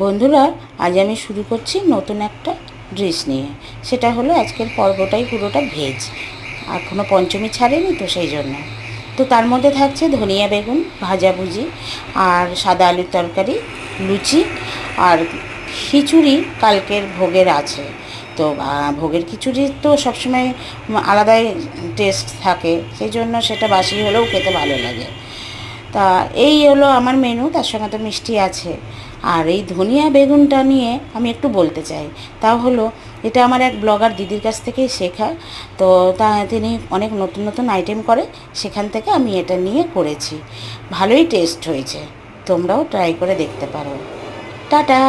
বন্ধুরা, আজ আমি শুরু করছি নতুন একটা ডিশ নিয়ে। সেটা হলো আজকের পর্বটাই পুরোটা ভেজ, এখনও পঞ্চমী ছাড়েনি তো সেই জন্য। তো তার মধ্যে থাকছে ধনিয়া বেগুন ভাজাভুজি, আর সাদা আলুর তরকারি, লুচি, আর খিচুড়ি কালকের ভোগের আছে। তো ভোগের খিচুড়ি তো সবসময় আলাদাই টেস্ট থাকে, সেই জন্য সেটা বাসি হলেও খেতে ভালো লাগে। তা এই হলো আমার মেনু, তার সঙ্গে তো মিষ্টি আছে। আর এই ধনিয়া বেগুনটা নিয়ে আমি একটু বলতে চাই। তা হলো, এটা আমার এক ব্লগার দিদির কাছ থেকেই শেখা। তো তিনি অনেক নতুন নতুন আইটেম করে, সেখান থেকে আমি এটা নিয়ে করেছি। ভালোই টেস্ট হয়েছে, তোমরাও ট্রাই করে দেখতে পারো। টাটা।